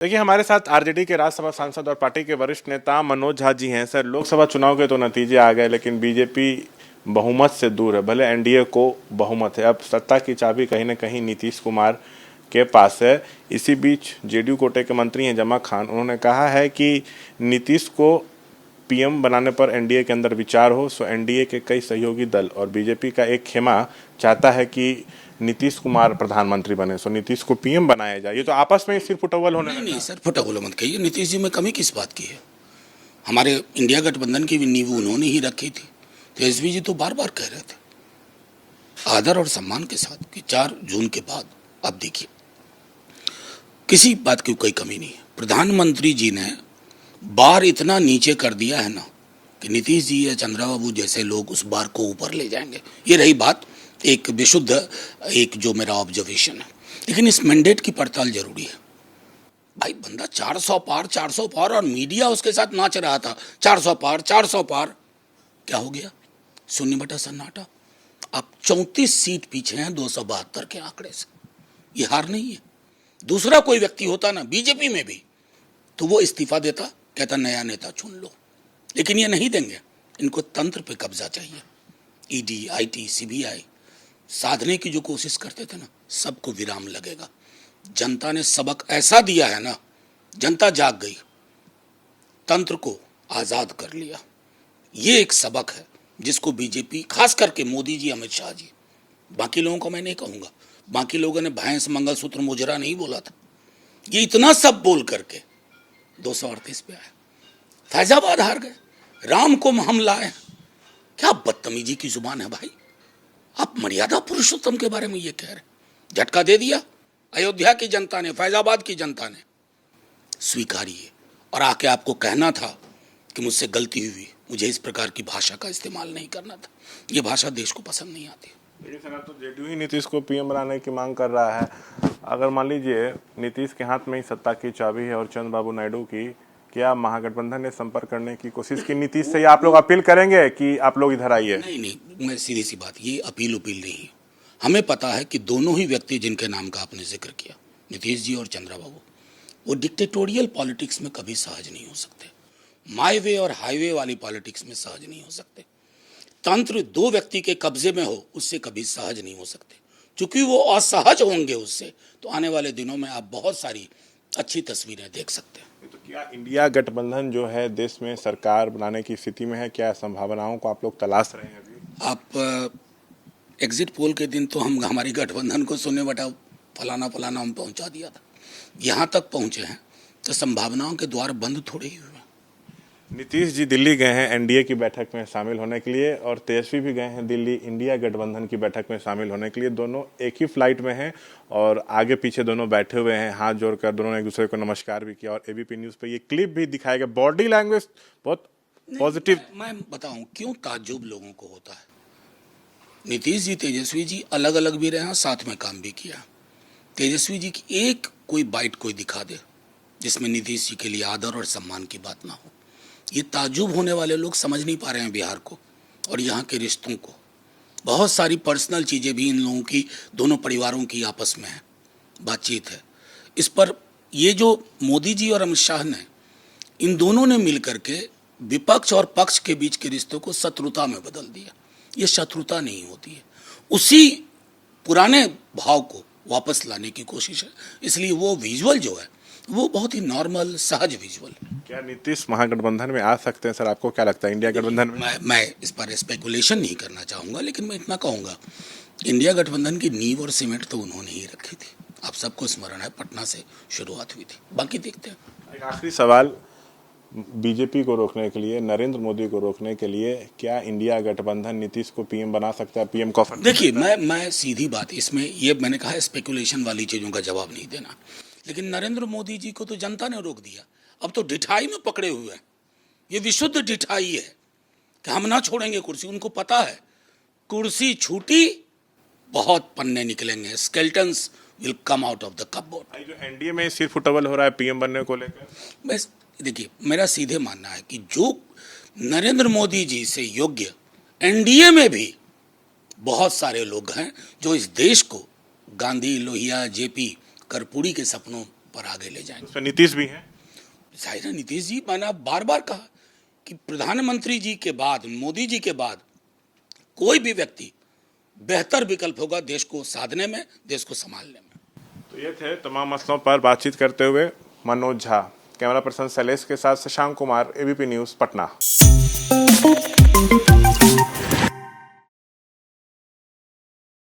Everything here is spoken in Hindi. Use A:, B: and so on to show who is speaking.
A: देखिए, हमारे साथ आरजेडी के राज्यसभा सांसद और पार्टी के वरिष्ठ नेता मनोज झा जी हैं। सर, लोकसभा चुनाव के तो नतीजे आ गए, लेकिन बीजेपी बहुमत से दूर है। भले एनडीए को बहुमत है, अब सत्ता की चाबी कहीं ना कहीं नीतीश कुमार के पास है। इसी बीच जेडीयू कोटे के मंत्री हैं जमा खान, उन्होंने कहा है कि नीतीश को पीएम बनाने पर एनडीए के अंदर विचार हो। सो एनडीए के कई सहयोगी दल और बीजेपी का एक खेमा चाहता है कि नीतीश कुमार प्रधानमंत्री बने, सो नीतीश को पीएम बनाया जाए। ये तो आपस में ही सिर्फ फुटबॉल होने
B: नहीं
A: लगा।
B: नहीं सर, फटाफट मत कहिए। नीतीश जी में कमी किस बात की है? हमारे इंडिया गठबंधन की भी नींव उन्होंने ही रखी थी। तेजस्वी जी तो बार बार कह रहे थे आदर और सम्मान के साथ कि 4 जून के बाद अब देखिए किसी बात की कोई कमी नहीं है। प्रधानमंत्री जी ने बार इतना नीचे कर दिया है ना कि नीतीश जी या चंद्रबाबू जैसे लोग उस बार को ऊपर ले जाएंगे। ये रही बात एक विशुद्ध, एक जो मेरा ऑब्जर्वेशन है। लेकिन इस मैंडेट की पड़ताल जरूरी है। भाई बंदा 400 पार 400 पार और मीडिया उसके साथ नाच रहा था 400 पार 400 पार। क्या हो गया? शून्य बटा सन्नाटा। आप 34 सीट पीछे हैं 272 के आंकड़े से। ये हार नहीं है। दूसरा कोई व्यक्ति होता ना बीजेपी में भी तो वो इस्तीफा देता, कहता नया नेता चुन लो। लेकिन ये नहीं देंगे। इनको तंत्र पे कब्जा चाहिए। ईडी, आईटी, सीबीआई साधने की जो कोशिश करते थे ना, सबको विराम लगेगा। जनता ने सबक ऐसा दिया है ना, जनता जाग गई, तंत्र को आजाद कर लिया। ये एक सबक है जिसको बीजेपी, खास करके मोदी जी, अमित शाह जी, बाकी लोगों को मैं नहीं कहूंगा, बाकी लोगों ने भैंस, मंगलसूत्र, मुजरा नहीं बोला था। ये इतना सब बोल करके 238 पे आए। फैजाबाद हार गए, राम को हम लाए। क्या बदतमीजी की जुबान है भाई। आप मर्यादा पुरुषोत्तम के बारे में ये कह रहे। झटका दे दिया अयोध्या की जनता ने, फैजाबाद की जनता ने। स्वीकारिए। और आके आपको कहना था कि मुझसे गलती हुई, मुझे इस प्रकार की भाषा का इस्तेमाल नहीं करना था। ये भाषा देश को पसंद नहीं आती।
A: लेकिन सर, अब तो जेडीयू ही नीतीश को पीएम बनाने की मांग कर रहा है। अगर मान लीजिए नीतीश के हाथ में ही सत्ता की चाबी है और चंद्रबाबू नायडू की, क्या महागठबंधन ने संपर्क करने की कोशिश की नीतीश से, या आप लोग अपील करेंगे कि आप लोग इधर आइए?
B: नहीं नहीं, मैं सीधी सी बात, ये अपील नहीं है। हमें पता है कि दोनों ही व्यक्ति जिनके नाम का आपने जिक्र किया, नीतीश जी और चंद्रबाबू, वो डिक्टेटोरियल पॉलिटिक्स में कभी सहज नहीं हो सकते। माई वे और हाईवे वाली पॉलिटिक्स में सहज नहीं हो सकते। तंत्र 2 व्यक्ति के कब्जे में हो, उससे कभी सहज नहीं हो सकते। क्योंकि वो असहज होंगे उससे, तो आने वाले दिनों में आप बहुत सारी अच्छी तस्वीरें देख सकते हैं।
A: तो क्या इंडिया गठबंधन जो है देश में सरकार बनाने की स्थिति में है? क्या संभावनाओं को आप लोग तलाश रहे हैं अभी?
B: आप एग्जिट पोल के दिन तो हम हमारी गठबंधन को सुनने बटा फलाना फलाना हम पहुंचा दिया था। यहाँ तक पहुंचे हैं तो संभावनाओं के द्वार बंद थोड़े ही हुए।
A: नीतीश जी दिल्ली गए हैं एनडीए की बैठक में शामिल होने के लिए, और तेजस्वी भी गए हैं दिल्ली इंडिया गठबंधन की बैठक में शामिल होने के लिए। दोनों एक ही फ्लाइट में हैं और आगे पीछे दोनों बैठे हुए हैं, हाथ जोड़कर दोनों ने एक दूसरे को नमस्कार भी किया। और एबीपी न्यूज़ पे ये क्लिप भी दिखाया गया। बॉडी लैंग्वेज बहुत पॉजिटिव।
B: मैं बताऊं क्यों ताज्जुब लोगों को होता है। नीतीश जी, तेजस्वी जी अलग अलग भी रहे हैं, साथ में काम भी किया। तेजस्वी जी की एक कोई बाइट कोई दिखा दे जिसमें नीतीश जी के लिए आदर और सम्मान की बात ना हो। ये ताज्जुब होने वाले लोग समझ नहीं पा रहे हैं बिहार को और यहाँ के रिश्तों को। बहुत सारी पर्सनल चीज़ें भी इन लोगों की, दोनों परिवारों की आपस में है, बातचीत है इस पर। ये जो मोदी जी और अमित शाह ने, इन दोनों ने मिलकर के विपक्ष और पक्ष के बीच के रिश्तों को शत्रुता में बदल दिया। ये शत्रुता नहीं होती है, उसी पुराने भाव को वापस लाने की कोशिश है। इसलिए वो विजुअल जो है वो बहुत ही नॉर्मल, सहज विजुअल है।
A: क्या नीतीश महागठबंधन में आ सकते हैं? सर, आपको क्या लगता है इंडिया गठबंधन में?
B: मैं इस पर स्पेकुलेशन नहीं करना चाहूँगा, लेकिन मैं इतना कहूँगा, इंडिया गठबंधन की नींव और सीमेंट तो उन्होंने ही रखी थी। आप सबको स्मरण है, पटना से शुरुआत हुई थी। बाकी देखते हैं।
A: एक आखिरी सवाल, बीजेपी को रोकने के लिए, नरेंद्र मोदी को रोकने के लिए, क्या इंडिया गठबंधन नीतीश को पीएम बना सकता है? पीएम को
B: देखिए, मैं सीधी बात, इसमें ये मैंने कहा स्पेकुलेशन वाली चीज़ों का जवाब नहीं देना। लेकिन नरेंद्र मोदी जी को तो जनता ने रोक दिया। अब तो ढिठाई में पकड़े हुए हैं। ये विशुद्ध ढिठाई है कि हम ना छोड़ेंगे कुर्सी। उनको पता है कुर्सी छूटी बहुत पन्ने निकलेंगे, skeletons will come out of the cupboard.
A: जो एनडीए में सिर फुटबॉल हो रहा है पीएम बनने को लेकर,
B: बस देखिए, मेरा सीधे मानना है कि जो नरेंद्र मोदी जी से योग्य एनडीए में भी बहुत सारे लोग हैं जो इस देश को गांधी, लोहिया, जेपी, कर्पूरी के सपनों पर पर आगे ले जाएंगे।
A: उसमें नीतीश भी हैं।
B: जाहिर है नीतीश जी, मैंने बार बार कहा कि प्रधानमंत्री जी के बाद, मोदी जी के बाद कोई भी व्यक्ति बेहतर विकल्प होगा देश को साधने में, देश को संभालने में।
A: तो ये थे तमाम मसलों पर बातचीत करते हुए मनोज झा। कैमरा पर्सन शैलेश के साथ शशांक कुमार, एबीपी न्यूज़, पटना।